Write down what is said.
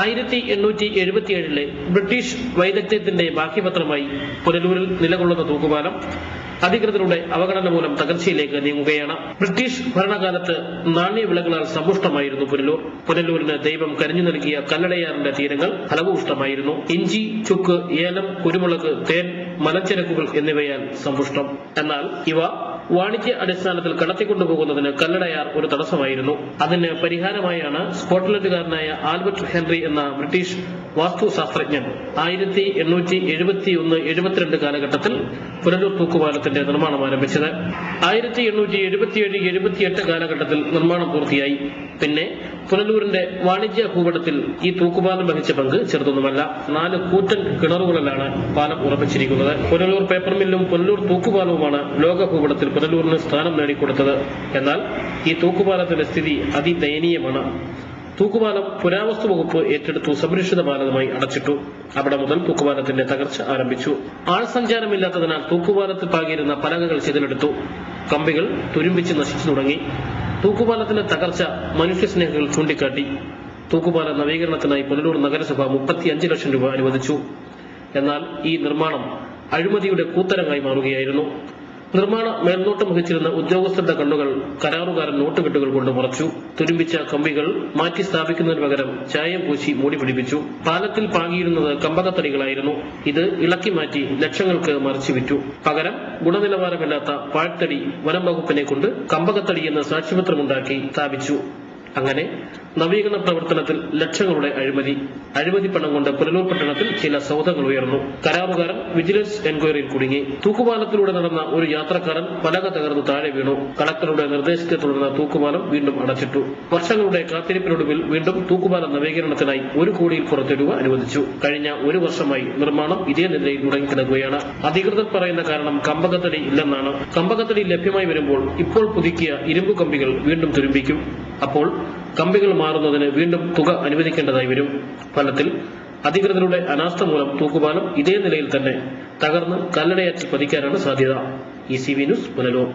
1877 British വൈദഗ്ധ്യത്തിന്റെ ബാക്കിപത്രമായി പുനലൂരിൽ നിലകൊള്ളുന്ന തൂക്കുപാലം അധികൃതരുടെ അവഗണന മൂലം തകർച്ചയിലേക്ക് നീങ്ങുകയാണ്. ബ്രിട്ടീഷ് ഭരണകാലത്ത് നാണ്യവിളകളാൽ സമ്പുഷ്ടമായിരുന്നു പുനലൂർ. പുനലൂരിന് ദൈവം കനിഞ്ഞു നൽകിയ കല്ലടയാറിന്റെ തീരങ്ങൾ ഫലഭൂഷ്ടമായിരുന്നു. ഇഞ്ചി, ചുക്ക്, ഏലം, കുരുമുളക്, തേൻ, മലഞ്ചരക്കുകൾ എന്നിവയാൽ സമ്പുഷ്ടം. എന്നാൽ ഇവ വാണിജ്യ അടിസ്ഥാനത്തിൽ കടത്തിക്കൊണ്ടുപോകുന്നതിന് കല്ലടയാർ ഒരു തടസ്സമായിരുന്നു. അതിന് പരിഹാരമായാണ് സ്കോട്ട്ലൻഡുകാരനായ ആൽബർട്ട് ഹെൻറി എന്ന ബ്രിട്ടീഷ് വാസ്തുശാസ്ത്രജ്ഞൻ 1871-72 കാലഘട്ടത്തിൽ പുനലൂർ തൂക്കുപാലത്തിന്റെ നിർമ്മാണം ആരംഭിച്ചത്. 1877-78 കാലഘട്ടത്തിൽ നിർമ്മാണം പൂർത്തിയായി. പിന്നെ പുനലൂരിന്റെ വാണിജ്യ ഭൂപടത്തിൽ ഈ തൂക്കുപാലം വഹിച്ച പങ്ക് ചെറുതൊന്നുമല്ല. 4 കൂറ്റൻ കിണറുകളിലാണ് പാലം ഉറപ്പിച്ചിരിക്കുന്നത്. പുനലൂർ പേപ്പർ മില്ലും പുനലൂർ തൂക്കുപാലവുമാണ് ലോക ഭൂപടത്തിൽ പുനലൂരിന് സ്ഥാനം നേടിക്കൊടുത്തത്. എന്നാൽ ഈ തൂക്കുപാലത്തിന്റെ സ്ഥിതി അതിദയനീയമാണ്. തൂക്കുപാലം പുരാവസ്തു വകുപ്പ് ഏറ്റെടുത്തു സംരക്ഷിത പാലമായി അടച്ചിട്ടു. അവിടെ മുതൽ തൂക്കുപാലത്തിന്റെ തകർച്ച ആരംഭിച്ചു. ആൾസഞ്ചാരമില്ലാത്തതിനാൽ തൂക്കുപാലത്തിൽ പാകിയിരുന്ന പലകകൾ ചിതലെടുത്തു. കമ്പികൾ തുരുമ്പിച്ച് നശിച്ചു തുടങ്ങി. തൂക്കുപാലത്തിന്റെ തകർച്ച മനുഷ്യസ്നേഹികൾ ചൂണ്ടിക്കാട്ടി. തൂക്കുപാല നവീകരണത്തിനായി പുനലൂർ നഗരസഭ 35 ലക്ഷം രൂപ അനുവദിച്ചു. എന്നാൽ ഈ നിർമ്മാണം അഴിമതിയുടെ കൂത്തരങ്ങായി മാറുകയായിരുന്നു. നിർമ്മാണ മേൽനോട്ടം വഹിച്ചിരുന്ന ഉദ്യോഗസ്ഥരുടെ കണ്ണുകൾ കരാറുകാരൻ നോട്ടുകെട്ടുകൾ കൊണ്ട് മറച്ചു. തുരുമ്പിച്ച കമ്പികൾ മാറ്റി സ്ഥാപിക്കുന്നതിന് പകരം ചായം പൂശി മൂടി പിടിപ്പിച്ചു. പാലത്തിൽ പാകിയിരുന്നത് കമ്പകത്തടികളായിരുന്നു. ഇത് ഇളക്കി മാറ്റി ലക്ഷങ്ങൾക്ക് മറിച്ചു വിറ്റു. പകരം ഗുണനിലവാരമില്ലാത്ത പാഴ്ത്തടി വനം വകുപ്പിനെ കൊണ്ട് കമ്പകത്തടി എന്ന സാക്ഷ്യപത്രമുണ്ടാക്കി സ്ഥാപിച്ചു. അങ്ങനെ നവീകരണ പ്രവർത്തനത്തിൽ ലക്ഷങ്ങളുടെ അഴിമതി പണം കൊണ്ട് പുനലൂർ പട്ടണത്തിൽ ചില സൗധങ്ങൾ ഉയർന്നു. കരാറുകാരൻ വിജിലൻസ് എൻക്വയറിയിൽ കുടുങ്ങി. തൂക്കുപാലത്തിലൂടെ നടന്ന ഒരു യാത്രക്കാരൻ പലക തകർന്ന് താഴെ വീണു. കളക്ടറുടെ നിർദ്ദേശത്തെ തുടർന്ന് തൂക്കുപാലം വീണ്ടും അടച്ചിട്ടു. വർഷങ്ങളുടെ കാത്തിരിപ്പിനൊടുവിൽ വീണ്ടും തൂക്കുപാലം നവീകരണത്തിനായി 1 കോടിയിൽ പുറത്ത് രൂപ അനുവദിച്ചു. കഴിഞ്ഞ 1 വർഷമായി നിർമ്മാണം ഇതേ നിലയിൽ മുടങ്ങിക്കിടക്കുകയാണ്. അധികൃതർ പറയുന്ന കാരണം കമ്പകത്തടി ഇല്ലെന്നാണ്. കമ്പകത്തടി ലഭ്യമായി വരുമ്പോൾ ഇപ്പോൾ പുതുക്കിയ ഇരുമ്പു കമ്പികൾ വീണ്ടും തുരുമ്പിക്കും. അപ്പോൾ കമ്പികൾ മാറുന്നതിന് വീണ്ടും തുക അനുവദിക്കേണ്ടതായി വരും. ഫലത്തിൽ അധികൃതരുടെ അനാസ്ഥ മൂലം തൂക്കുപാലം ഇതേ നിലയിൽ തന്നെ തകർന്ന് കല്ലടയാറ്റി പതിക്കാനാണ് സാധ്യത. ECV news, Punalur.